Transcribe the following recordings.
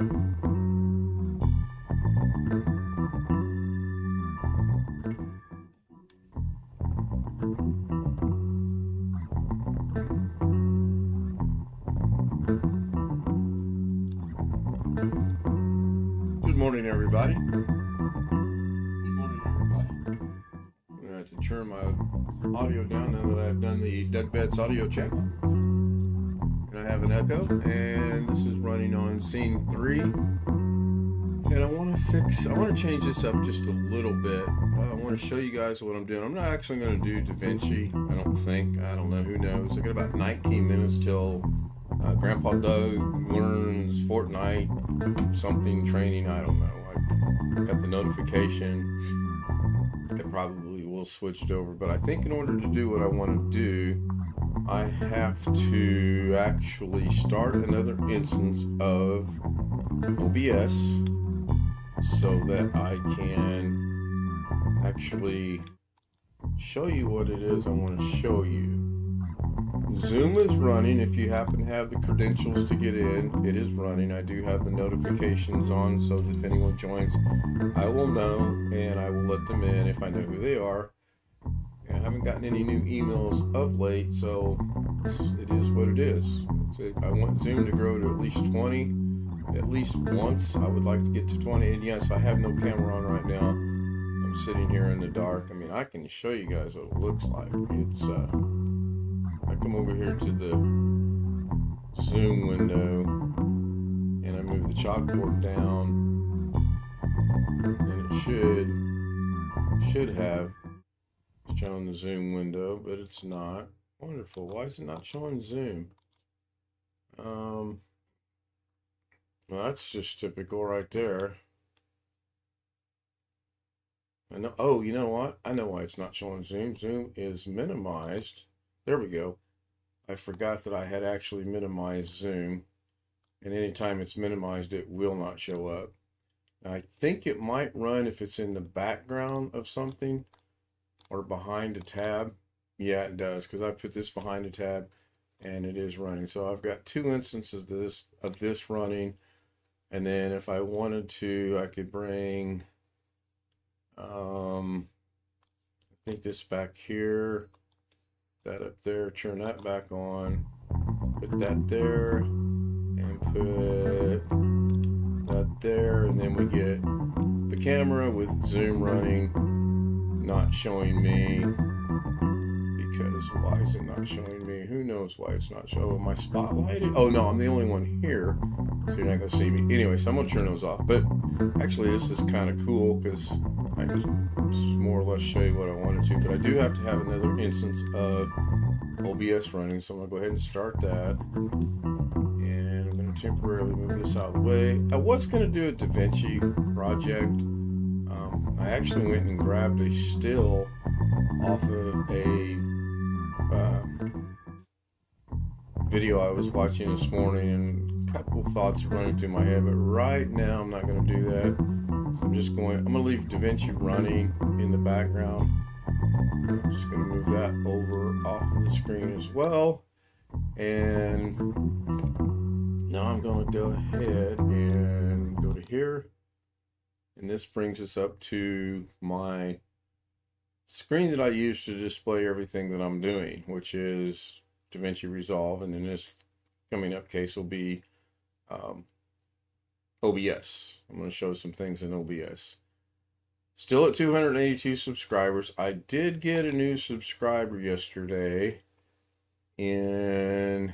Good morning, everybody. I'm going to have to turn my audio down now that I've done the Deadbeds audio check. And I have an echo, and this is running on scene 3. And I want to change this up just a little bit. I want to show you guys what I'm doing. I'm not actually going to do Davinci, I don't know, who knows. I got about 19 minutes till Grandpa Doug learns Fortnite something training, I don't know. I got the notification. It probably will switch it over, but I think in order to do what I want to do, I have to actually start another instance of OBS so that I can actually show you what it is I want to show you. Zoom is running. If you happen to have the credentials to get in, it is running. I do have the notifications on, so if anyone joins, I will know, and I will let them in if I know who they are. And I haven't gotten any new emails of late, so it is what it is. I want Zoom to grow to at least 20, at least once. I would like to get to 20, and yes, I have no camera on right now. I'm sitting here in the dark. I mean, I can show you guys what it looks like. It's I come over here to the Zoom window and I move the chalkboard down, and it should have shown the Zoom window, but it's not. Wonderful. Why is it not showing Zoom? Well, that's just typical right there. I know. Oh, you know what? I know why it's not showing Zoom. Zoom is minimized. There we go. I forgot that I had actually minimized Zoom, and anytime it's minimized, it will not show up. Now, I think it might run if it's in the background of something or behind a tab. Yeah, it does, because I put this behind a tab and it is running. So I've got 2 instances of this running, and then if I wanted to, I could bring I think this back here, that up there, turn that back on, put that there, and put that there, and then we get the camera with Zoom running, not showing me, because why is it not showing me? Who knows why it's not showing? Am I spotlighted? Oh no, I'm the only one here, so you're not going to see me. Anyway, so I'm going to turn those off, but actually this is kind of cool because I can just more or less show you what I wanted to, but I do have to have another instance of OBS running, so I'm going to go ahead and start that, and I'm going to temporarily move this out of the way. I was going to do a Davinci project. I actually went and grabbed a still off of a video I was watching this morning, and a couple thoughts running through my head, but right now I'm not going to do that. So I'm going to leave Davinci running in the background. I'm just going to move that over off of the screen as well. And now I'm going to go ahead and go to here. And this brings us up to my screen that I use to display everything that I'm doing, which is Davinci Resolve. And in this coming up case will be OBS. I'm going to show some things in OBS. Still at 282 subscribers. I did get a new subscriber yesterday in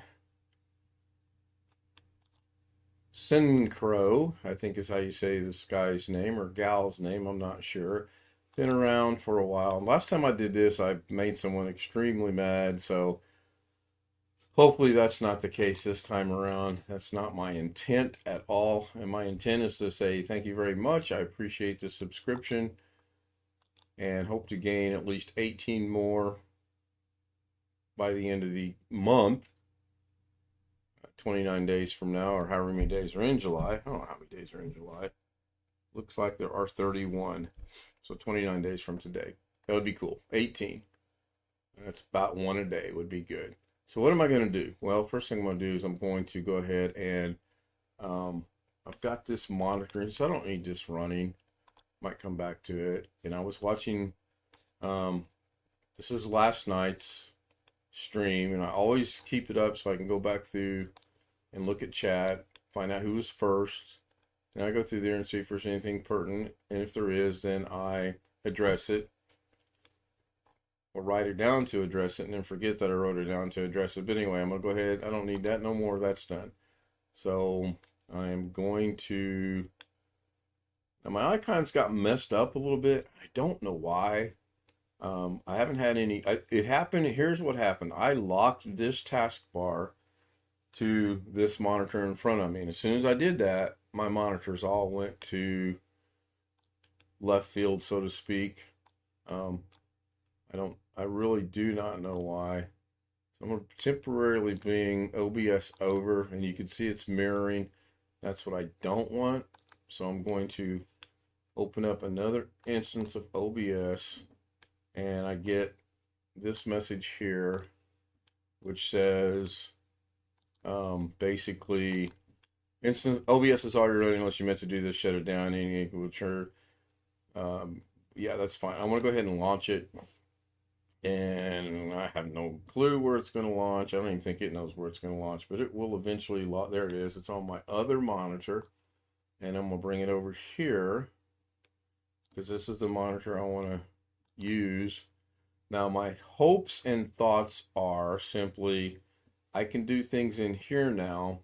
Sincrow, I think is how you say this guy's name or gal's name. I'm not sure. Been around for a while. Last time I did this, I made someone extremely mad, so hopefully that's not the case this time around. That's not my intent at all. And my intent is to say thank you very much. I appreciate the subscription and hope to gain at least 18 more by the end of the month. 29 days from now, or however many days are in July. I don't know how many days are in July. Looks like there are 31. So 29 days from today. That would be cool. 18. That's about 1 a day would be good. So what am I going to do? Well, first thing I'm going to do is I'm going to go ahead and I've got this monitor, so I don't need this running. Might come back to it. And I was watching, this is last night's stream, and I always keep it up so I can go back through and look at chat, find out who was first. And I go through there and see if there's anything pertinent. And if there is, then I address it. Or write it down to address it, and then forget that I wrote it down to address it. But anyway, I'm going to go ahead. I don't need that no more. That's done. So I am going to... Now my icons got messed up a little bit. I don't know why. I haven't had any... it happened... Here's what happened. I locked this taskbar to this monitor in front of me. And as soon as I did that, my monitors all went to left field, so to speak. I really do not know why. So I'm going to temporarily bring OBS over, and you can see it's mirroring. That's what I don't want. So I'm going to open up another instance of OBS, and I get this message here, which says, basically, OBS is already running unless you meant to do this, shut it down, any equal sure. Yeah, that's fine. I want to go ahead and launch it. And I have no clue where it's going to launch. I don't even think it knows where it's going to launch, but it will eventually launch. There it is. It's on my other monitor. And I'm going to bring it over here because this is the monitor I want to use. Now, my hopes and thoughts are simply I can do things in here now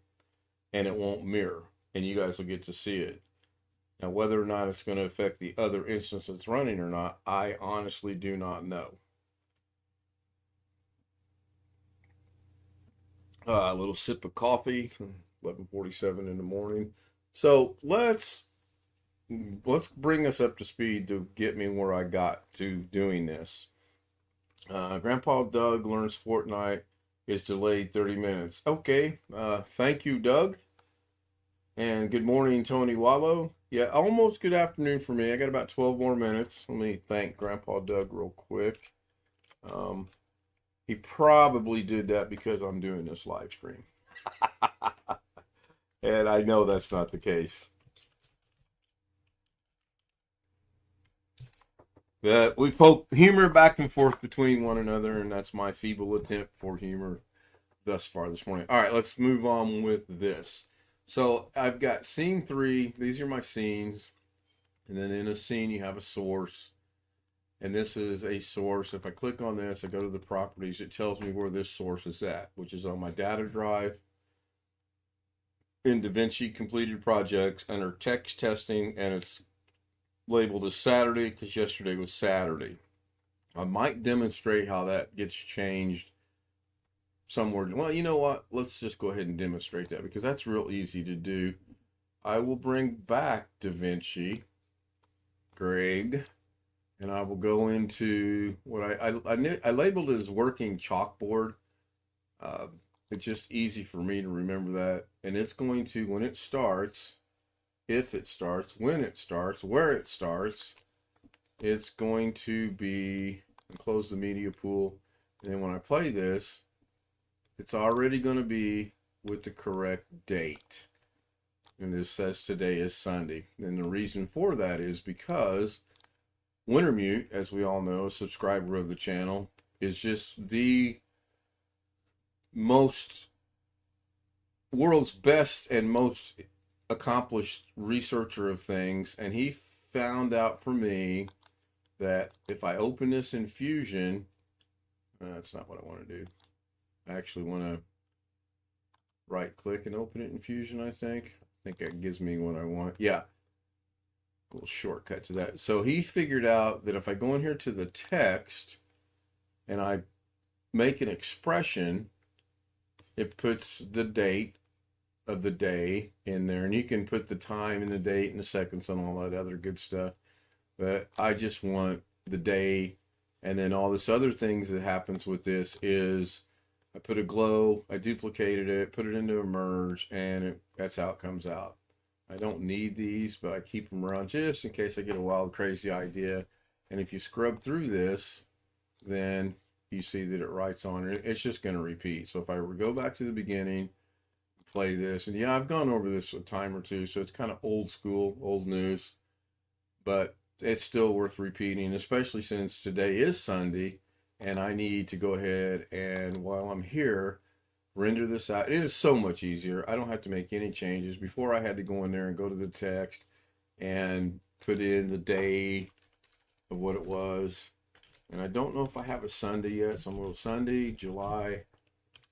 and it won't mirror, and you guys will get to see it. Now, whether or not it's going to affect the other instance that's running or not, I honestly do not know. A little sip of coffee, 11:47 in the morning. So let's bring us up to speed to get me where I got to doing this. Grandpa Doug learns Fortnite is delayed 30 minutes. Okay, thank you, Doug. And good morning, Tony Wallow. Yeah, almost good afternoon for me. I got about 12 more minutes. Let me thank Grandpa Doug real quick. He probably did that because I'm doing this live stream. And I know that's not the case. We poke humor back and forth between one another, and that's my feeble attempt for humor thus far this morning. All right, let's move on with this. So I've got scene 3. These are my scenes. And then in a scene, you have a source. And this is a source. If I click on this, I go to the properties, it tells me where this source is at, which is on my data drive in Davinci completed projects under text testing, and it's labeled as Saturday because yesterday was Saturday. I might demonstrate how that gets changed somewhere. Well, you know what? Let's just go ahead and demonstrate that because that's real easy to do. I will bring back Davinci, Greg, and I will go into what I labeled it as working chalkboard. It's just easy for me to remember that. And it's going to, when it starts, if it starts, when it starts, where it starts, it's going to be, close the media pool. And then when I play this, it's already going to be with the correct date. And this says today is Sunday. And the reason for that is because Wintermute, as we all know, a subscriber of the channel, is just the world's best and most accomplished researcher of things, and he found out for me that if I open this in Fusion, that's not what I want to do. I actually want to right click and open it in Fusion. I think that gives me what I want. Yeah, little shortcut to that. So he figured out that if I go in here to the text and I make an expression, it puts the date of the day in there, and you can put the time and the date and the seconds and all that other good stuff, but I just want the day. And then all this other things that happens with this is I put a glow, I duplicated it, put it into a merge, and that's how it comes out. I don't need these, but I keep them around just in case I get a wild crazy idea. And if you scrub through this, then you see that it writes on it. It's just going to repeat. So if I go back to the beginning, play this. And yeah, I've gone over this a time or two, so it's kind of old school, old news, but it's still worth repeating, especially since today is Sunday and I need to go ahead and, while I'm here, render this out. It is so much easier. I don't have to make any changes. Before, I had to go in there and go to the text and put in the day of what it was. And I don't know if I have a Sunday yet, so I'm going to Sunday, July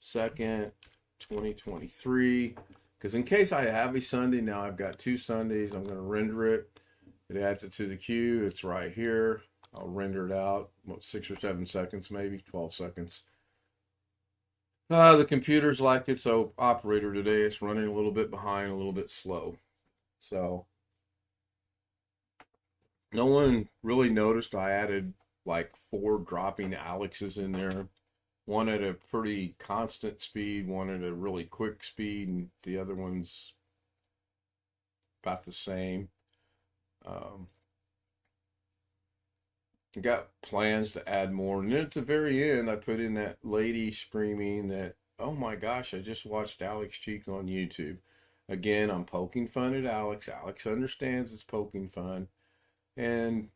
2nd, 2023. Because in case I have a Sunday, now I've got 2 Sundays. I'm going to render it. It adds it to the queue. It's right here. I'll render it out, 6 or 7 seconds, maybe 12 seconds. The computer's like its operator today. It's running a little bit behind, a little bit slow. So no one really noticed I added like 4 dropping Alexes in there. One at a pretty constant speed, one at a really quick speed, and the other one's about the same. I got plans to add more. And then at the very end, I put in that lady screaming that, oh my gosh, I just watched Alex Cheek on YouTube. Again, I'm poking fun at Alex. Alex understands it's poking fun. And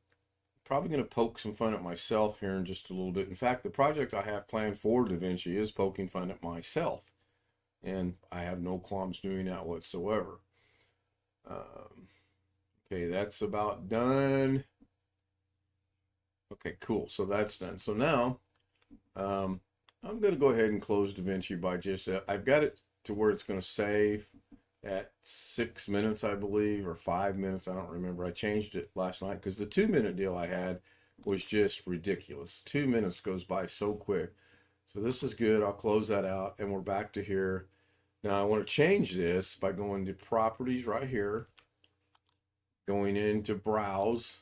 probably going to poke some fun at myself here in just a little bit. In fact, the project I have planned for Davinci is poking fun at myself. And I have no qualms doing that whatsoever. Okay, that's about done. Okay, cool. So that's done. So now I'm going to go ahead and close Davinci by just, I've got it to where it's going to save at 6 minutes, I believe, or 5 minutes. I don't remember. I changed it last night because the 2-minute deal I had was just ridiculous. 2 minutes goes by so quick. So this is good. I'll close that out and we're back to here. Now I want to change this by going to properties right here, going into browse.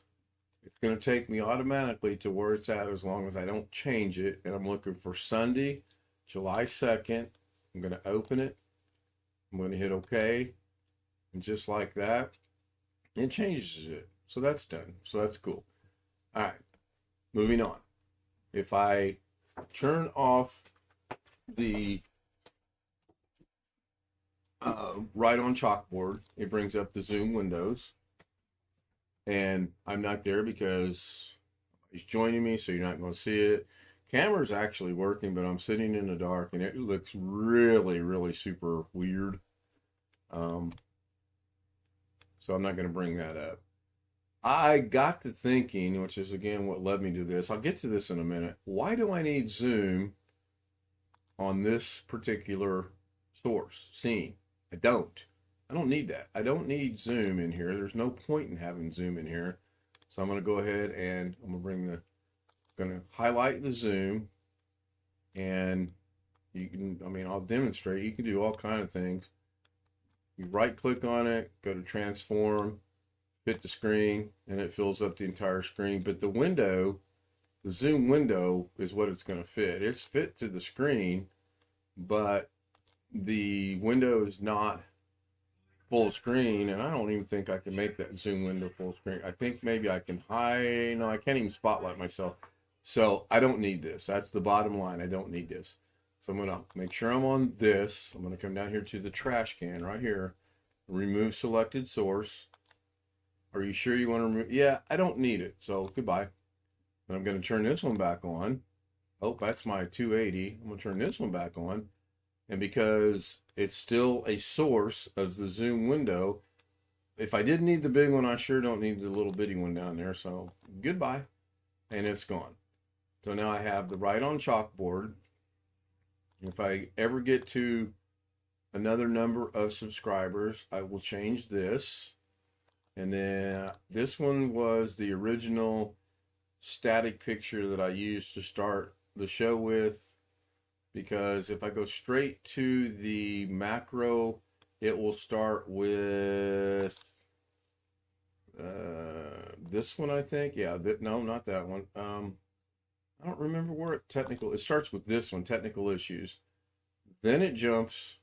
It's going to take me automatically to where it's at as long as I don't change it. And I'm looking for Sunday, July 2nd. I'm going to open it. I'm going to hit OK. And just like that, it changes it. So that's done. So that's cool. All right. Moving on. If I turn off the right on chalkboard, it brings up the Zoom windows. And I'm not there because he's joining me, so you're not going to see it. Camera's actually working, but I'm sitting in the dark, and it looks really, really super weird. So I'm not going to bring that up. I got to thinking, which is, again, what led me to this. I'll get to this in a minute. Why do I need Zoom on this particular scene? I don't need that. I don't need Zoom in here. There's no point in having Zoom in here. So I'm going to go ahead and I'm going to highlight the Zoom, and you can, I'll demonstrate. You can do all kinds of things. You right click on it, go to transform, hit the screen, and it fills up the entire screen. But the window, the Zoom window is what it's going to fit. It's fit to the screen, but the window is not full screen, and I don't even think I can make that Zoom window full screen. I think maybe I can hide. No, I can't even spotlight myself. So I don't need this. That's the bottom line. I don't need this. So I'm going to make sure I'm on this. I'm going to come down here to the trash can right here. Remove selected source. Are you sure you want to remove? Yeah, I don't need it. So goodbye. And I'm going to turn this one back on. Oh, that's my 280. I'm going to turn this one back on. And because it's still a source of the Zoom window, if I didn't need the big one, I sure don't need the little bitty one down there. So goodbye. And it's gone. So now I have the right on chalkboard. If I ever get to another number of subscribers, I will change this. And then this one was the original static picture that I used to start the show with. Because if I go straight to the macro, it will start with this one, I think. Yeah, no, not that one. I don't remember where it starts with this one, technical issues. Then it jumps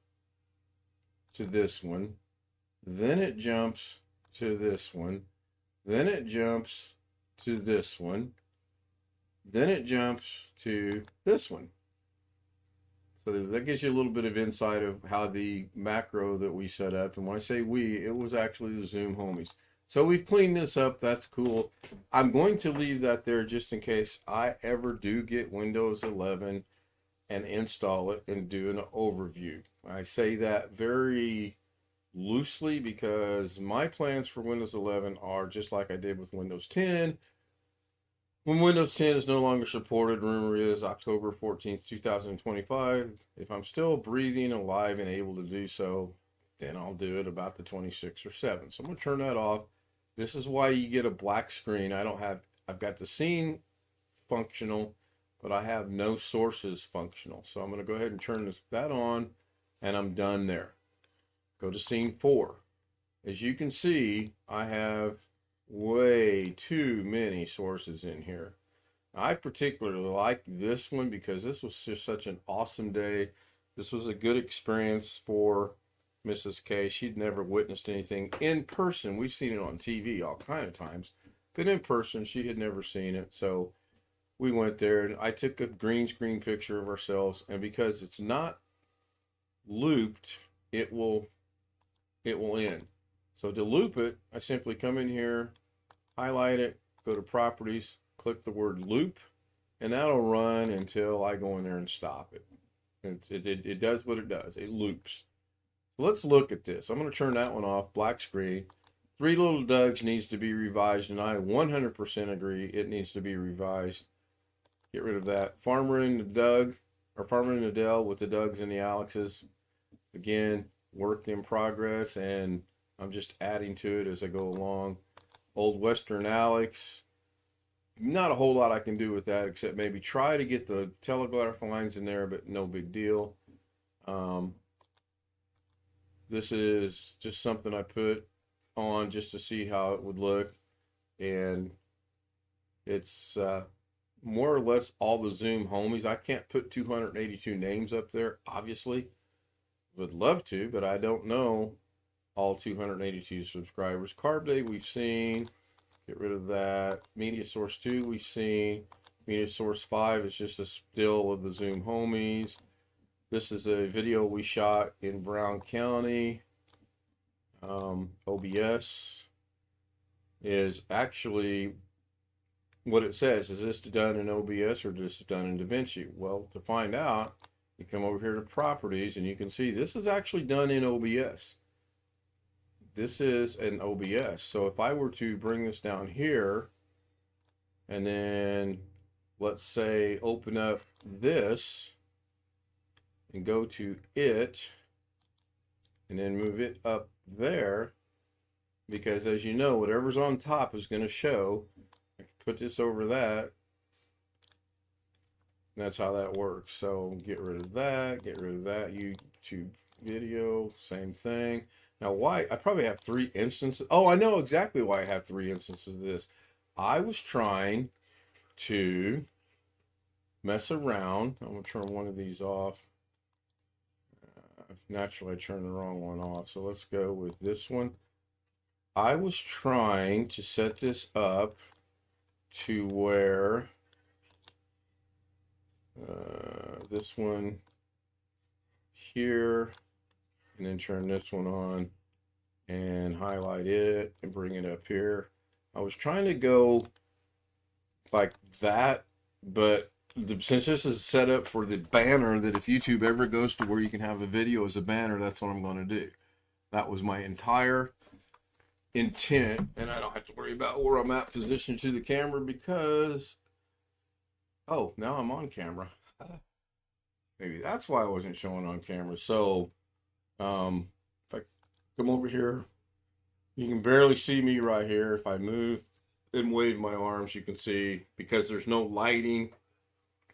to this one. Then it jumps to this one. Then it jumps to this one. Then it jumps to this one. So that gives you a little bit of insight of how the macro that we set up, and when I say we, it was actually the Zoom homies. So we've cleaned this up. That's cool. I'm going to leave that there just in case I ever do get Windows 11 and install it and do an overview. I say that very loosely because my plans for Windows 11 are just like I did with Windows 10. When Windows 10 is no longer supported, rumor is October 14th, 2025. If I'm still breathing, alive, and able to do so, then I'll do it about the 26th or 7th. So I'm going to turn that off. This is why you get a black screen. I've got the scene functional, but I have no sources functional. So I'm going to go ahead and turn that on, and I'm done there. Go to scene 4. As you can see, I have way too many sources in here. I particularly like this one because this was just such an awesome day. This was a good experience for Mrs. K. She'd never witnessed anything in person. We've seen it on TV all kind of times, but in person she had never seen it. So we went there and I took a green screen picture of ourselves, and because it's not looped, it will end. So to loop it, I simply come in here, highlight it, go to properties, click the word loop, and that'll run until I go in there and stop it. It does what it does. It loops. Let's look at this. I'm going to turn that one off, black screen. Three Little Dougs needs to be revised, and I 100% agree it needs to be revised. Get rid of that. Farmer and the Doug, or Farmer and the Dell with the Dougs and the Alexes. Again, work in progress, and I'm just adding to it as I go along. Old Western Alex. Not a whole lot I can do with that except maybe try to get the telegraph lines in there, but no big deal. This is just something I put on just to see how it would look, and it's more or less all the Zoom homies. I can't put 282 names up there, obviously. Would love to, but I don't know all 282 subscribers. Carb Day we've seen. Get rid of that. Media Source 2 we've seen. Media Source 5 is just a still of the Zoom homies. This is a video we shot in Brown County. OBS is actually what it says. Is this done in OBS or is this done in Davinci? Well, to find out, you come over here to properties and you can see this is actually done in OBS. This is an OBS. So if I were to bring this down here and then let's say open up this and go to it and then move it up there, because as you know, whatever's on top is going to show. I can put this over that. That's how that works. So get rid of that, get rid of that. YouTube video, same thing. Now why? I probably have 3 instances. Oh, I know exactly why I have 3 instances of this. I was trying to mess around. I'm going to turn one of these off. Naturally, I turned the wrong one off. So let's go with this one. I was trying to set this up to where this one here, and then turn this one on and highlight it and bring it up here. I was trying to go like that, but since this is set up for the banner, that if YouTube ever goes to where you can have a video as a banner, that's what I'm going to do. That was my entire intent, and I don't have to worry about where I'm at positioned to the camera because, oh, now I'm on camera. Maybe that's why I wasn't showing on camera. So if I come over here, you can barely see me right here. If I move and wave my arms, you can see, because there's no lighting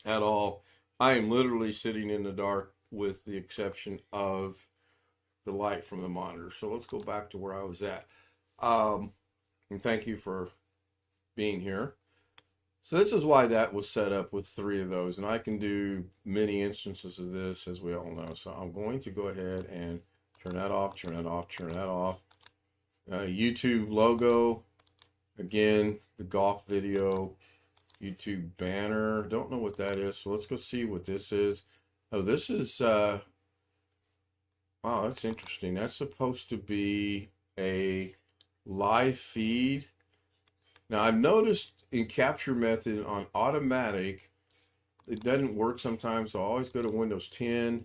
at all. I am literally sitting in the dark with the exception of the light from the monitor. So let's go back to where I was at. And thank you for being here. So this is why that was set up with 3 of those, and I can do many instances of this, as we all know. So I'm going to go ahead and turn that off, turn that off, turn that off. YouTube logo, again, the golf video, YouTube banner. Don't know what that is, so let's go see what this is. Oh, this is, wow, that's interesting. That's supposed to be a live feed. Now, I've noticed in capture method on automatic, it doesn't work sometimes. So I always go to Windows 10,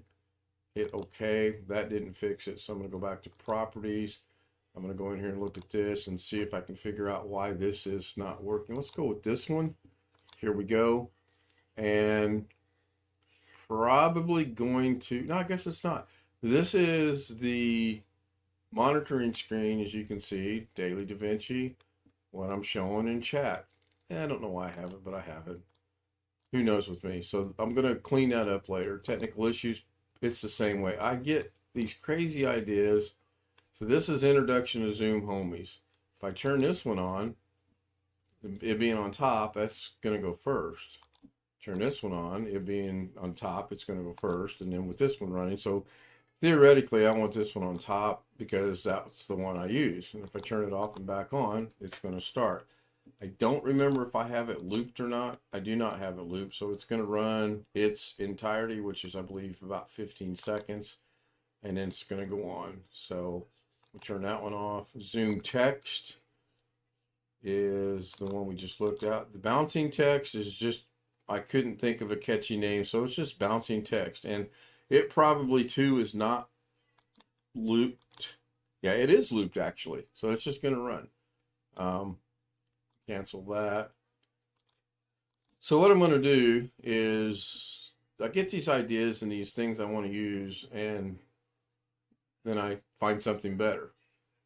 hit OK. That didn't fix it. So I'm going to go back to properties. I'm going to go in here and look at this and see if I can figure out why this is not working. Let's go with this one. Here we go. And probably going to, no, I guess it's not. This is the monitoring screen, as you can see, Daily Davinci, what I'm showing in chat. I don't know why I have it, but I have it. Who knows with me? So I'm going to clean that up later. Technical issues, it's the same way. I get these crazy ideas. So this is Introduction to Zoom Homies. If I turn this one on, it being on top, that's going to go first. Turn this one on, it being on top, it's going to go first. And then with this one running, so theoretically, I want this one on top because that's the one I use. And if I turn it off and back on, it's going to start. I don't remember if I have it looped or not. I do not have it looped. So it's going to run its entirety, which is, I believe, about 15 seconds. And then it's going to go on. So we'll turn that one off. Zoom text is the one we just looked at. The bouncing text is just, I couldn't think of a catchy name. So it's just bouncing text. And it probably, too, is not looped. Yeah, it is looped, actually. So it's just going to run. Cancel that. So what I'm going to do is I get these ideas and these things I want to use, and then I find something better.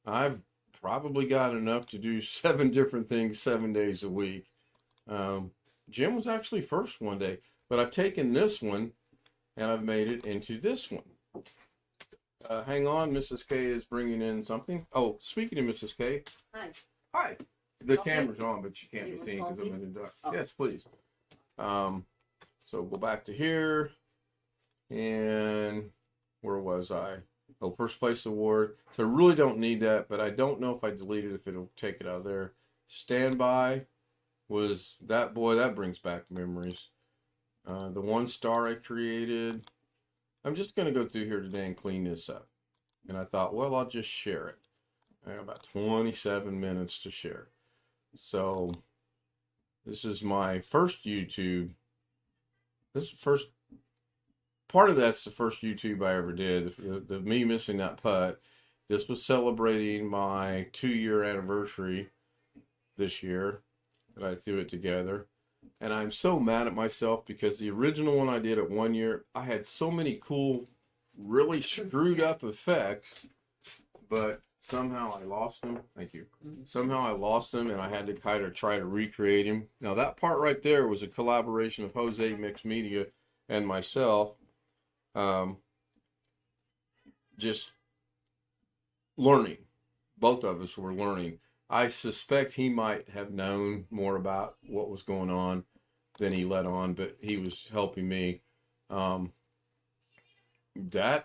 I've probably got enough to do 7 different things 7 days a week. Jim was actually first one day, but I've taken this one and I've made it into this one. Hang on, Mrs. K is bringing in something. Oh, speaking of Mrs. K. Hi. Hi. The camera's on, but you can't be seen because I'm in the dark. Oh. Yes, please. So go back to here. And where was I? Oh, first place award. So I really don't need that, but I don't know if I delete it, if it'll take it out of there. Standby was that, boy, that brings back memories. The 1 star I created. I'm just going to go through here today and clean this up. And I thought, well, I'll just share it. I have about 27 minutes to share. So this is my first YouTube. This first part of that's the first YouTube I ever did. The me missing that putt. This was celebrating my 2-year anniversary this year that I threw it together. And I'm so mad at myself because the original one I did at 1 year, I had so many cool, really screwed up effects, but somehow I lost them. Thank you. Somehow I lost them, and I had to kind of try to recreate him. Now, that part right there was a collaboration of Jose Mixed Media and myself. Just learning. Both of us were learning. I suspect he might have known more about what was going on than he let on, but he was helping me. That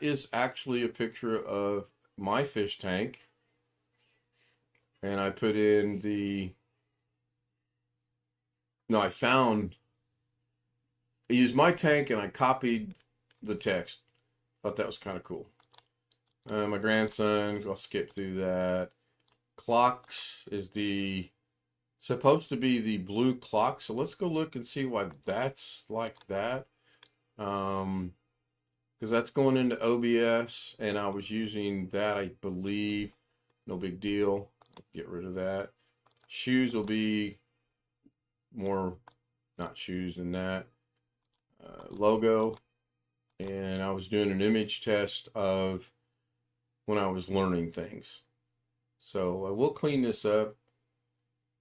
is actually a picture of my fish tank. And I put in I used my tank and I copied the text. Thought that was kind of cool. My grandson, I'll skip through that. Clocks is supposed to be the blue clock. So let's go look and see why that's like that. Because that's going into OBS and I was using that, I believe. No big deal. Get rid of that. Shoes will be more, not shoes than that. Logo. And I was doing an image test of when I was learning things. So I will clean this up.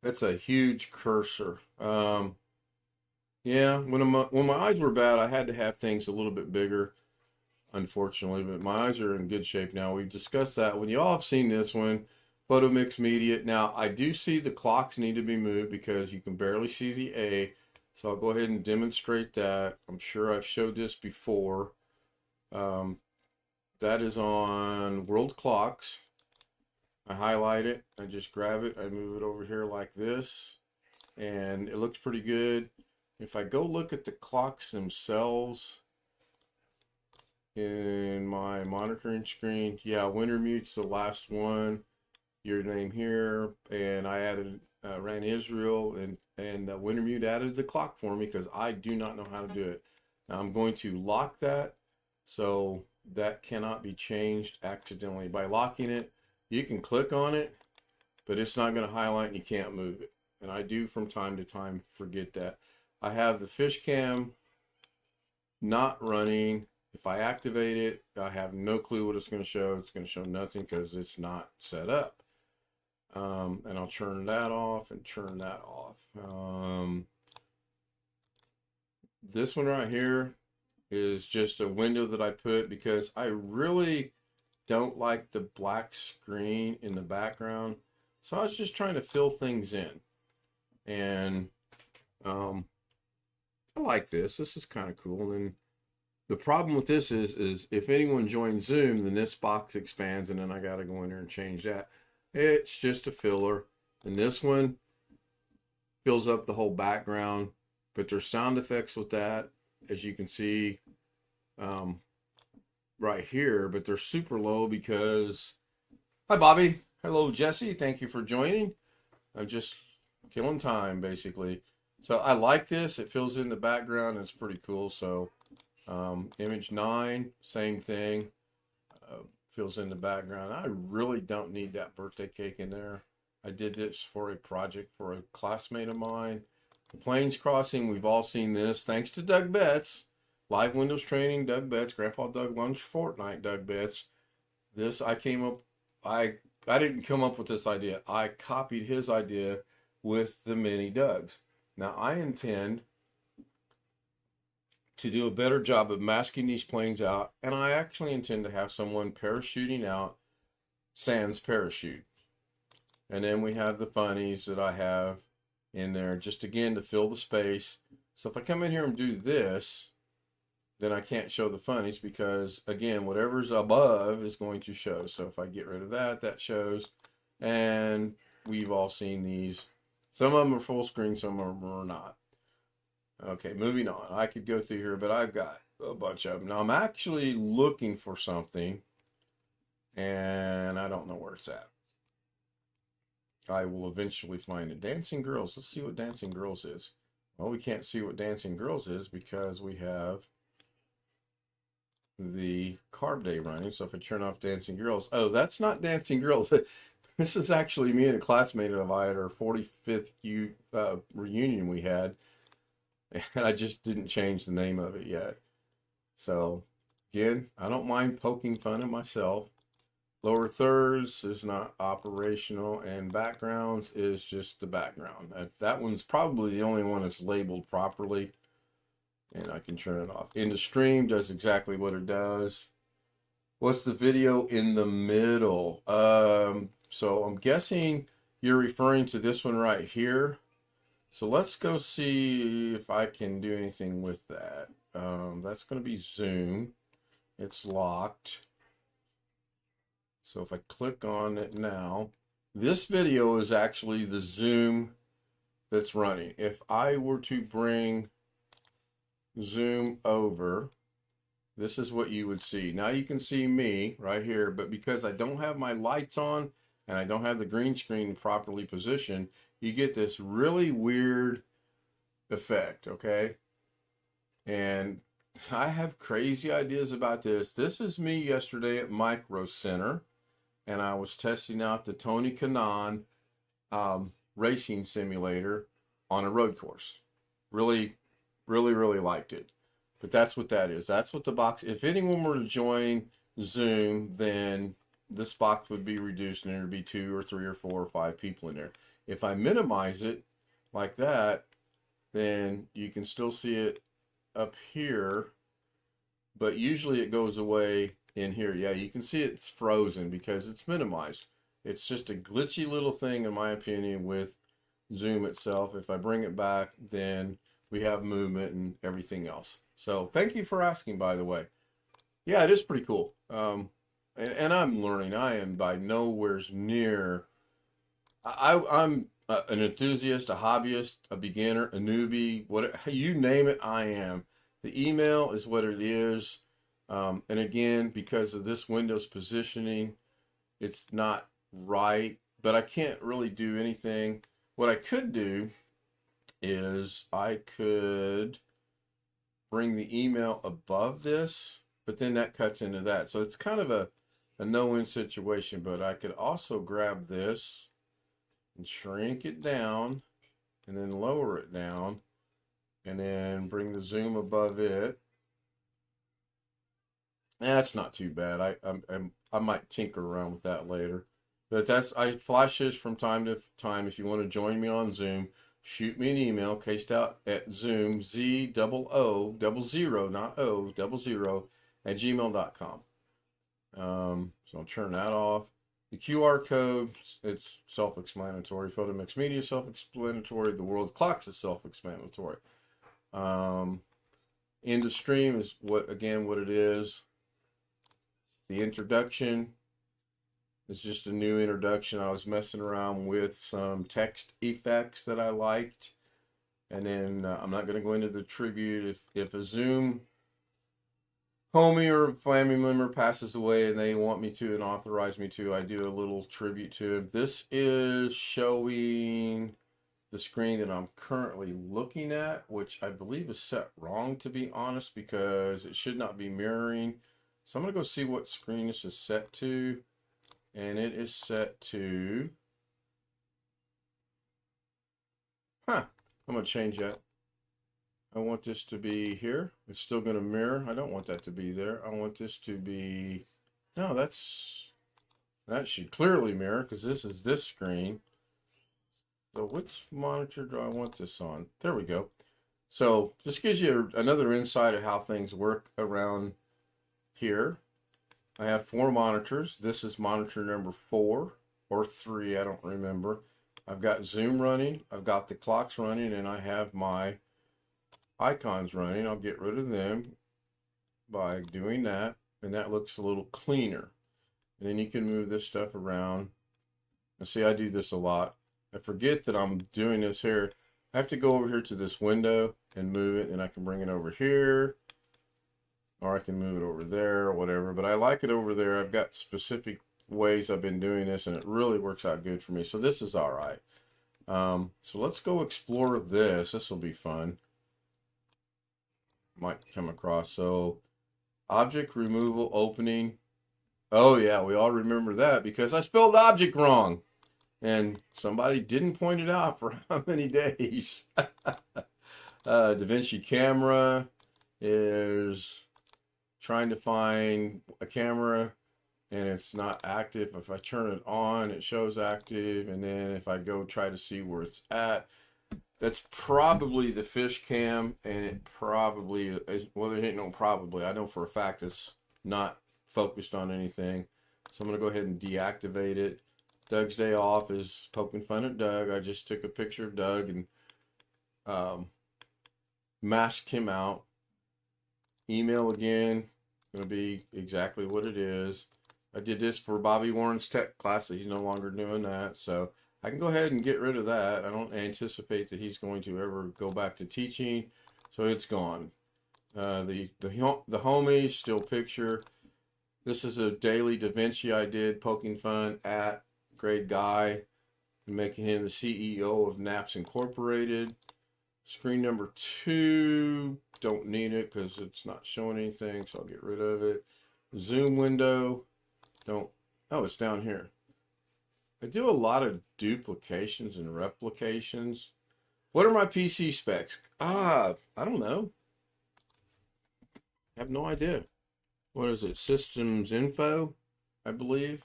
That's a huge cursor. Yeah, when my eyes were bad, I had to have things a little bit bigger, unfortunately. But my eyes are in good shape now. We've discussed that. When you all have seen this one, Photo Mixed Media. Now, I do see the clocks need to be moved because you can barely see the A. So I'll go ahead and demonstrate that. I'm sure I've showed this before. That is on World Clocks. I highlight it. I just grab it. I move it over here like this. And it looks pretty good. If I go look at the clocks themselves, in my monitoring screen. Yeah, winter mute's the last one. Your name here, and I added ran Israel, and winter mute added the clock for me because I do not know how to do it. Now I'm going to lock that, so that cannot be changed accidentally. By locking it, you can click on it, but it's not going to highlight and you can't move it. And I do from time to time forget that. I have the fish cam not running. If I activate it, I have no clue what it's going to show. It's going to show nothing because it's not set up. And I'll turn that off and turn that off. This one right here is just a window that I put because I really don't like the black screen in the background. So I was just trying to fill things in. And I like this. This is kind of cool. And the problem with this is if anyone joins Zoom, then this box expands and then I got to go in there and change that. It's just a filler. And this one fills up the whole background, but there's sound effects with that, as you can see right here, but they're super low because, hi Bobby, hello Jesse, thank you for joining. I'm just killing time basically. So I like this, it fills in the background, it's pretty cool. So image 9, same thing. Fills in the background. I really don't need that birthday cake in there. I did this for a project for a classmate of mine. The Plains Crossing, we've all seen this. Thanks to Doug Betts. Live Windows Training, Doug Betts. Grandpa Doug Lunch Fortnight, Doug Betts. This, I didn't come up with this idea. I copied his idea with the mini Dougs. Now, I intend to do a better job of masking these planes out, and I actually intend to have someone parachuting out sans parachute. And then we have the funnies that I have in there, just again to fill the space. So if I come in here and do this, then I can't show the funnies because, again, whatever's above is going to show. So if I get rid of that, that shows. And we've all seen these. Some of them are full screen, some of them are not. Okay, moving on. I could go through here, but I've got a bunch of them. Now, I'm actually looking for something, and I don't know where it's at. I will eventually find it. Dancing Girls. Let's see what Dancing Girls is. Well, we can't see what Dancing Girls is because we have the carb day running. So if I turn off Dancing Girls, oh, that's not Dancing Girls. This is actually me and a classmate of mine at our 45th reunion we had. And I just didn't change the name of it yet. So, again, I don't mind poking fun at myself. Lower thirds is not operational, and backgrounds is just the background. That one's probably the only one that's labeled properly, and I can turn it off. In the stream does exactly what it does. What's the video in the middle? So I'm guessing you're referring to this one right here. So let's go see if I can do anything with that. That's going to be Zoom. It's locked. So if I click on it now, this video is actually the Zoom that's running. If I were to bring Zoom over, this is what you would see. Now you can see me right here, but because I don't have my lights on and I don't have the green screen properly positioned, you get this really weird effect, okay? And I have crazy ideas about this. This is me yesterday at Micro Center, and I was testing out the Tony Kanaan racing simulator on a road course. Really liked it. But that's what that is. That's what the box, if anyone were to join Zoom, then this box would be reduced and there'd be 2 or 3 or 4 or 5 people in there. If I minimize it like that, then you can still see it up here, but usually it goes away in here. Yeah, you can see it's frozen because it's minimized. It's just a glitchy little thing, in my opinion, with Zoom itself. If I bring it back, then we have movement and everything else. So thank you for asking, by the way. Yeah, it is pretty cool. And I'm learning. I am by nowhere near. I'm an enthusiast, a hobbyist, a beginner, a newbie, whatever you name it, I am. The email is what it is. And again, because of this window's positioning, it's not right, but I can't really do anything. What I could do is I could bring the email above this, but then that cuts into that. So it's kind of a no-win situation, but I could also grab this and shrink it down and then lower it down and then bring the zoom above it. That's not too bad. I might tinker around with that later. But I flash this from time to time. If you want to join me on Zoom, shoot me an email, kstout@zoom, Z-O-O, not O, 00, @gmail.com. So I'll turn that off. The QR code, it's self-explanatory. Photo Mix Media, self-explanatory. The World Clocks is self-explanatory. End of stream is what it is. The introduction is just a new introduction. I was messing around with some text effects that I liked. And then I'm not going to go into the tribute. If a Zoom homie or family member passes away and they want me to and authorize me to, I do a little tribute to him. This is showing the screen that I'm currently looking at, which I believe is set wrong, to be honest, because it should not be mirroring. So I'm going to go see what screen this is set to. And it is set to... I'm going to change that. I want this to be here. It's still going to mirror. I don't want that to be there. I want this to be... No, that should clearly mirror because this is this screen. So which monitor do I want this on? There we go. So this gives you another insight of how things work around here. I have 4 monitors. This is monitor number 4 or 3, I don't remember. I've got Zoom running, I've got the clocks running, and I have my icons running. I'll get rid of them by doing that, and that looks a little cleaner. And then you can move this stuff around. And see, I do this a lot. I forget that I'm doing this here. I have to go over here to this window and move it, and I can bring it over here. Or I can move it over there or whatever. But I like it over there. I've got specific ways I've been doing this, and it really works out good for me. So this is all right. So let's go explore this. This will be fun. Might come across. So object removal opening. Oh yeah, we all remember that because I spelled object wrong. And somebody didn't point it out for how many days. Davinci camera is trying to find a camera and it's not active. If I turn it on, it shows active. And then if I go try to see where it's at, that's probably the fish cam. And it probably is, well, there ain't no probably. I know for a fact it's not focused on anything. So I'm going to go ahead and deactivate it. Doug's Day Off is poking fun at Doug. I just took a picture of Doug and masked him out. Email again, going to be exactly what it is. I did this for Bobby Warren's tech class. He's no longer doing that. So I can go ahead and get rid of that. I don't anticipate that he's going to ever go back to teaching. So it's gone. The homies, still picture. This is a Daily Davinci I did, poking fun at Great Guy and making him the CEO of Naps Incorporated. Screen number 2, don't need it because it's not showing anything, so I'll get rid of it. Zoom window, oh, it's down here. I do a lot of duplications and replications. What are my PC specs? I don't know. I have no idea. What is it? Systems info, I believe.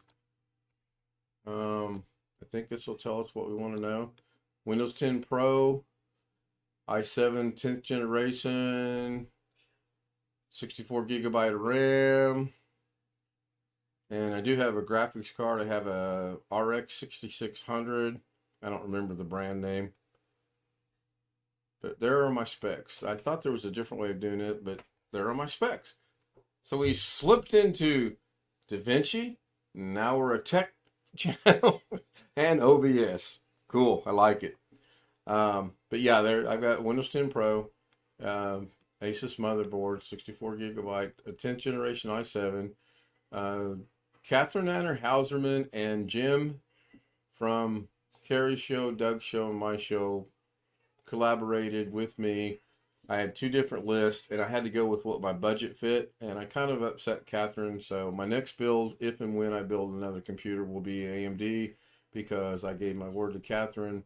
I think this will tell us what we want to know. Windows 10 Pro, i7 10th generation, 64 gigabyte RAM. And I do have a graphics card. I have a RX 6600. I don't remember the brand name. But there are my specs. I thought there was a different way of doing it, but there are my specs. So we slipped into Davinci. Now we're a tech channel and OBS. Cool. I like it. But yeah, there I've got Windows 10 Pro. Asus motherboard, 64 gigabyte, a 10th generation i7. Catherine Anner Hauserman and Jim from Carrie's show, Doug's show, and my show collaborated with me. I had 2 different lists, and I had to go with what my budget fit, and I kind of upset Catherine. So my next build, if and when I build another computer, will be AMD, because I gave my word to Catherine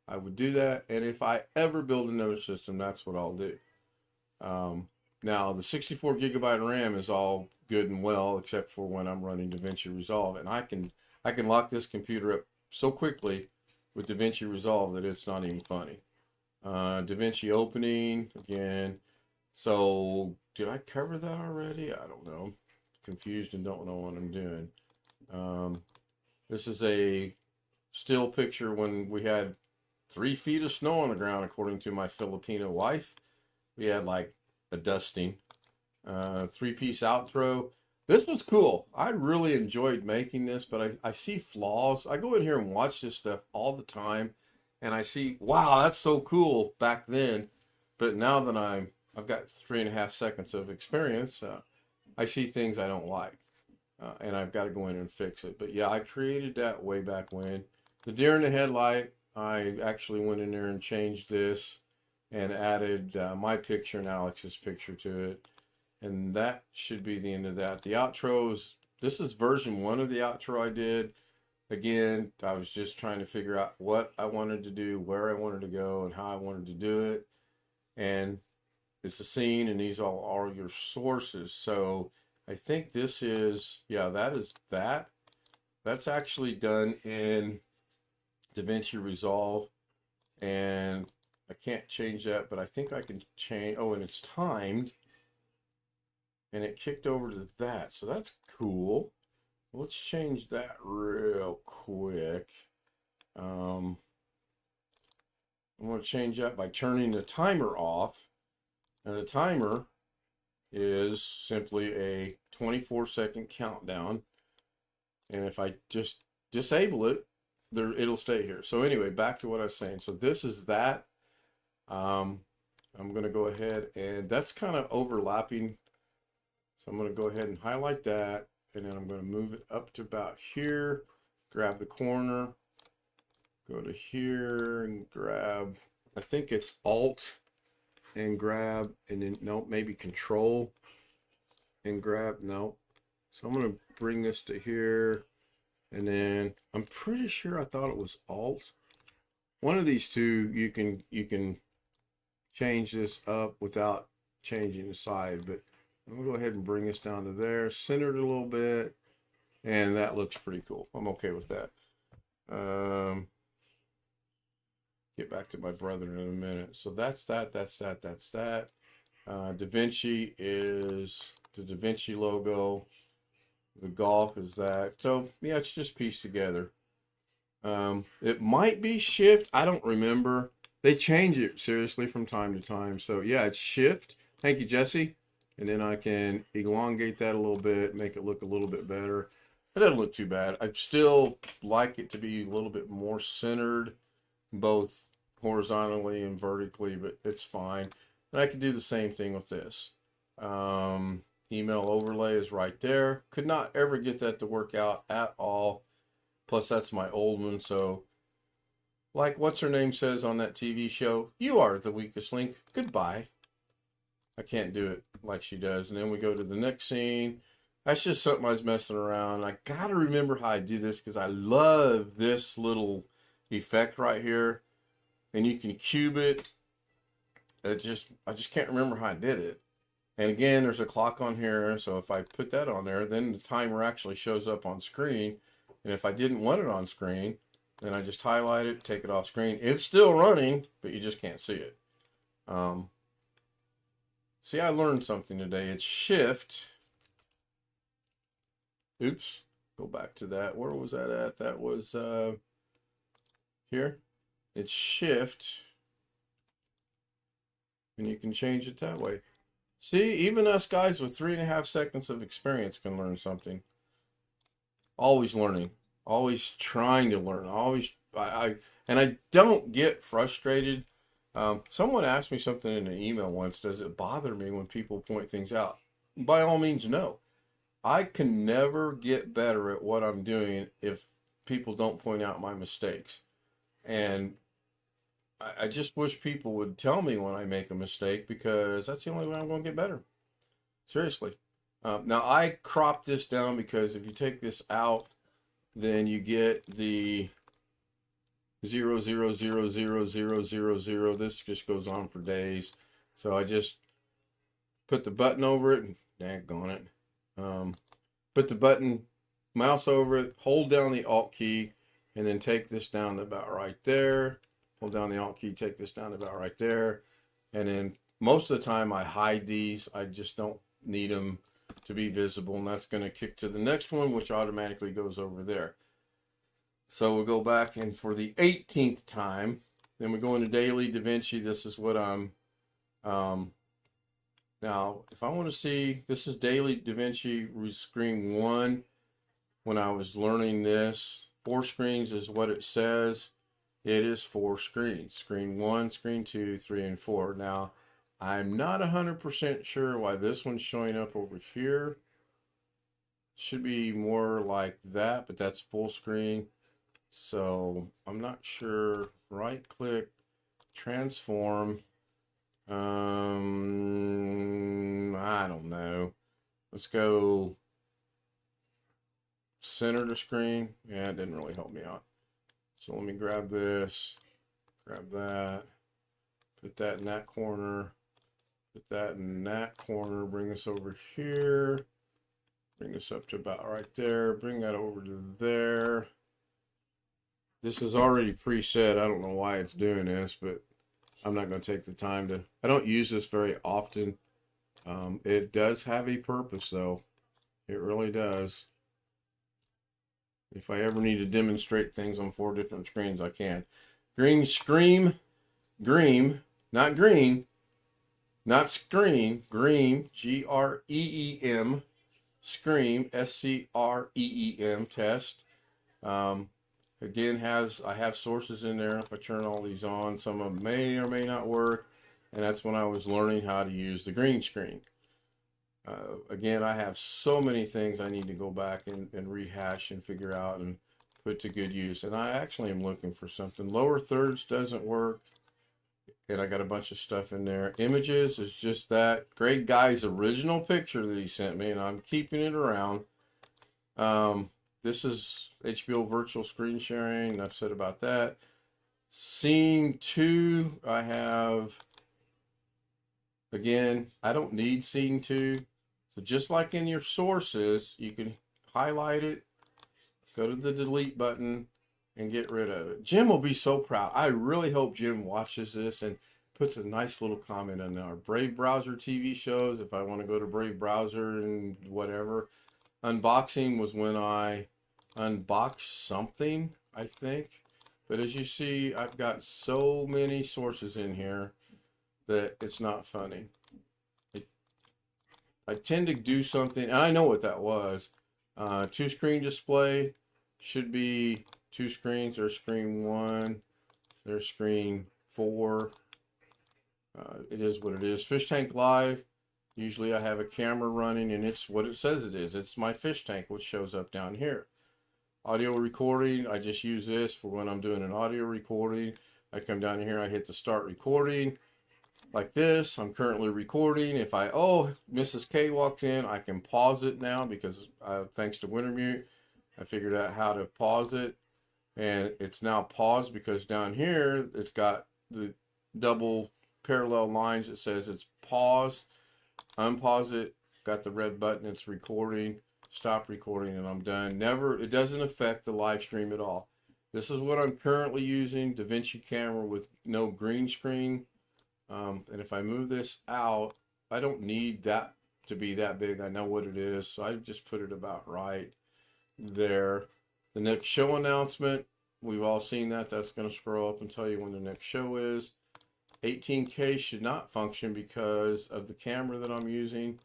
I would do that. And if I ever build another system, that's what I'll do. Now, the 64 gigabyte RAM is all good and well, except for when I'm running Davinci Resolve, and I can lock this computer up so quickly with Davinci Resolve that it's not even funny. Davinci opening again. So did I cover that already? I don't know. Confused and don't know what I'm doing. This is a still picture when we had 3 feet of snow on the ground, according to my Filipino wife. We had like a dusting. 3-piece outro. This was cool. I really enjoyed making this, but I see flaws. I go in here and watch this stuff all the time, and I see, wow, that's so cool back then. But now that I've got 3.5 seconds of experience, I see things I don't like, and I've got to go in and fix it. But yeah, I created that way back when. The deer in the headlight, I actually went in there and changed this and added my picture and Alex's picture to it. And that should be the end of that. The outros, this is version 1 of the outro I did. Again, I was just trying to figure out what I wanted to do, where I wanted to go, and how I wanted to do it. And it's a scene, and these all are your sources. So I think this is, yeah, that is that. That's actually done in Davinci Resolve. And I can't change that, but I think I can change, oh, and it's timed. And it kicked over to that, so that's cool. Let's change that real quick. I'm going to change that by turning the timer off. And the timer is simply a 24-second countdown. And if I just disable it, it'll stay here. So anyway, back to what I was saying. So this is that. I'm going to go ahead, and that's kind of overlapping. So I'm going to go ahead and highlight that, and then I'm going to move it up to about here, grab the corner, go to here and grab, I think it's Alt and grab, and then, no, maybe Control and grab, no. So I'm going to bring this to here, and then I'm pretty sure I thought it was Alt. One of these two, you can change this up without changing the side, but I'm going to go ahead and bring this down to there, center it a little bit, and that looks pretty cool. I'm okay with that. Get back to my brother in a minute. So that's that. Davinci is the Davinci logo. The golf is that. So, yeah, it's just pieced together. It might be Shift. I don't remember. They change it, seriously, from time to time. So, yeah, it's Shift. Thank you, Jesse. And then I can elongate that a little bit, make it look a little bit better. It doesn't look too bad. I still like it to be a little bit more centered, both horizontally and vertically, but it's fine. And I can do the same thing with this. Email overlay is right there. Could not ever get that to work out at all. Plus, that's my old one. So, like what's her name says on that TV show, you are the weakest link. Goodbye. I can't do it like she does. And then we go to the next scene. That's just something I was messing around. I got to remember how I do this because I love this little effect right here. And you can cube it. I just can't remember how I did it. And again, there's a clock on here. So if I put that on there, then the timer actually shows up on screen. And if I didn't want it on screen, then I just highlight it, take it off screen. It's still running, but you just can't see it. See, I learned something today. It's Shift. Oops. Go back to that. Where was that at? That was here. It's Shift. And you can change it that way. See, even us guys with 3.5 seconds of experience can learn something. Always learning. Always trying to learn. Always, and I don't get frustrated Someone asked me something in an email once. Does it bother me when people point things out? By all means, no. I can never get better at what I'm doing if people don't point out my mistakes. And I just wish people would tell me when I make a mistake, because that's the only way I'm going to get better. Seriously. Now, I cropped this down because if you take this out, then you get the 0, 0, 0, 0, 0, 0, 0. This just goes on for days. So I just put the button over it, and daggone it. Put the button, mouse over it, hold down the Alt key, and then take this down to about right there. Hold down the Alt key, take this down to about right there. And then most of the time I hide these. I just don't need them to be visible. And that's going to kick to the next one, which automatically goes over there. So we'll go back, and for the 18th time, then we go into Daily Davinci. This is what I'm, now, if I want to see, this is Daily Davinci screen 1. When I was learning this, 4 screens is what it says. It is 4 screens. Screen 1, screen 2, 3, and 4. Now, I'm not 100% sure why this one's showing up over here. Should be more like that, but that's full screen. So I'm not sure. Right click, transform. I don't know. Let's go center the screen. Yeah, it didn't really help me out. So let me grab this, grab that, put that in that corner, put that in that corner, bring this over here, bring this up to about right there, bring that over to there. This is already preset. I don't know why it's doing this, but I'm not going to take the time to, I don't use this very often. It does have a purpose though. It really does. If I ever need to demonstrate things on 4 different screens, I can. Green scream, green, not green, not screen, green, G-R-E-E-M, scream, S-C-R-E-E-M, test. Again, I have sources in there. If I turn all these on, some of them may or may not work. And that's when I was learning how to use the green screen. Again, I have so many things I need to go back and rehash and figure out and put to good use. And I actually am looking for something. Lower thirds doesn't work. And I got a bunch of stuff in there. Images is just that. Great guy's original picture that he sent me, and I'm keeping it around. This is HBO virtual screen sharing. I've said about that. Scene 2, I have, again, I don't need scene 2. So just like in your sources, you can highlight it, go to the delete button, and get rid of it. Jim will be so proud. I really hope Jim watches this and puts a nice little comment on our Brave Browser TV shows. If I want to go to Brave Browser and whatever. Unboxing was when I unboxed something, I think. But as you see, I've got so many sources in here that it's not funny. I tend to do something, and I know what that was. 2-screen display should be 2 screens. There's screen 1. There's screen 4. It is what it is. Fish tank live. Usually I have a camera running, and it's what it says it is. It's my fish tank, which shows up down here. Audio recording, I just use this for when I'm doing an audio recording. I come down here, I hit the start recording. Like this, I'm currently recording. If Mrs. K walks in, I can pause it now because thanks to Wintermute, I figured out how to pause it. And it's now paused because down here, it's got the double parallel lines that says it's paused. Unpause it, got the red button, it's recording. Stop recording, and I'm done. It doesn't affect the live stream at all. This is what I'm currently using, Davinci camera with no green screen. And if I move this out, I don't need that to be that big. I know what it is, so I just put it about right there. The next show announcement, we've all seen that. That's going to scroll up and tell you when the next show is. 18K should not function because of the camera that I'm using.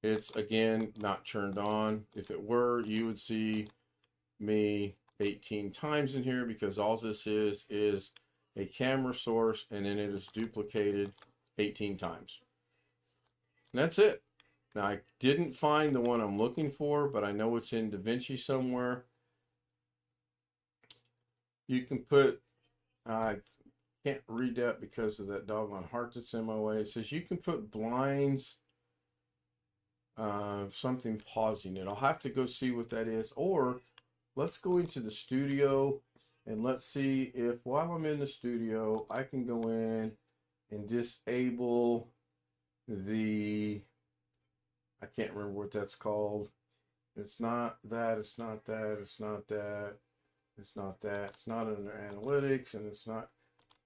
It's, again, not turned on. If it were, you would see me 18 times in here because all this is a camera source, and then it is duplicated 18 times. And that's it. Now, I didn't find the one I'm looking for, but I know it's in Davinci somewhere. You can put, I can't read that because of that doggone heart that's in my way. It says you can put blinds, something pausing it. I'll have to go see what that is. Or let's go into the studio and let's see if while I'm in the studio, I can go in and disable the, I can't remember what that's called. It's not that, it's not that, it's not that, it's not that, it's not under analytics, and it's not,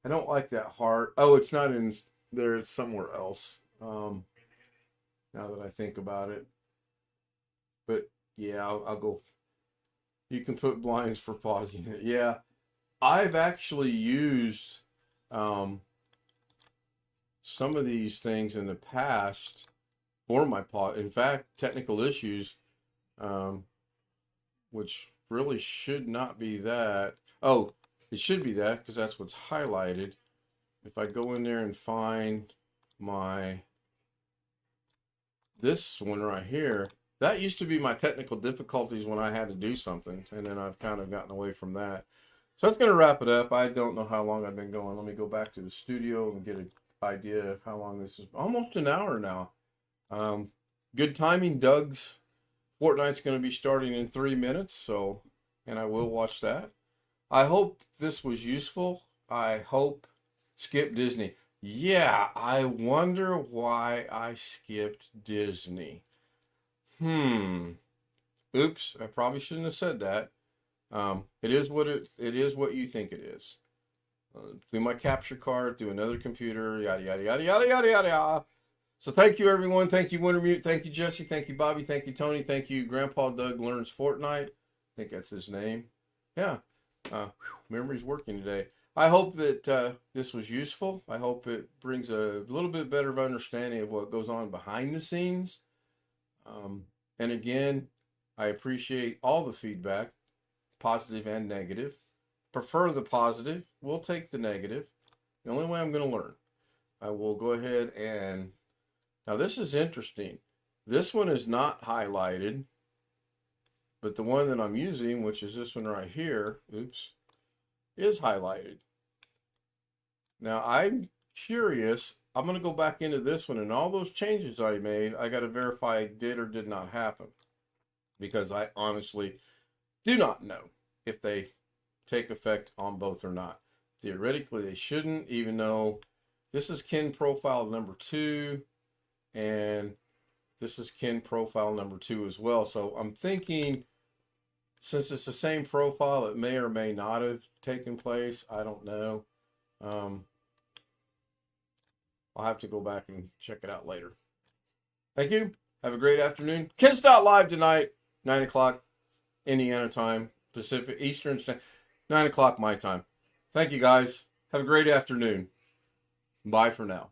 I don't like that heart. Oh, it's not in there, it's somewhere else. Now that I think about it. But yeah, I'll go. You can put blinds for pausing it. Yeah, I've actually used some of these things in the past for my pause. In fact, technical issues, which really should not be that. Oh, it should be that because that's what's highlighted. If I go in there and find my, this one right here, that used to be my technical difficulties when I had to do something, and then I've kind of gotten away from that. So that's going to wrap it up. I don't know how long I've been going. Let me go back to the studio and get an idea of how long this is. Almost an hour now. Good timing. Doug's Fortnite's going to be starting in 3 minutes, so, and I will watch that. I hope this was useful. I hope skip Disney. Yeah, I wonder why I skipped Disney. Oops, I probably shouldn't have said that. It is what it is what you think it is. Do my capture card, do another computer, yada yada yada yada yada yada. So thank you everyone. Thank you Wintermute. Thank you Jesse. Thank you Bobby. Thank you Tony. Thank you Grandpa Doug Learns Fortnite. I think that's his name. Yeah. Memory's working today. I hope that this was useful. I hope it brings a little bit better of understanding of what goes on behind the scenes. And again, I appreciate all the feedback, positive and negative. Prefer the positive. We'll take the negative. The only way I'm going to learn. I will go ahead and, now this is interesting. This one is not highlighted, but the one that I'm using, which is this one right here, oops, is highlighted. Now I'm curious. I'm going to go back into this one, and all those changes I made, I got to verify did or did not happen, because I honestly do not know if they take effect on both or not. Theoretically, they shouldn't, even though this is Ken profile number 2, and this is Ken profile number 2 as well. So I'm thinking, since it's the same profile, it may or may not have taken place. I don't know. I'll have to go back and check it out later. Thank you. Have a great afternoon. Ken Stout live tonight, 9 o'clock Indiana time, Pacific Eastern, 9 o'clock my time. Thank you guys. Have a great afternoon. Bye for now.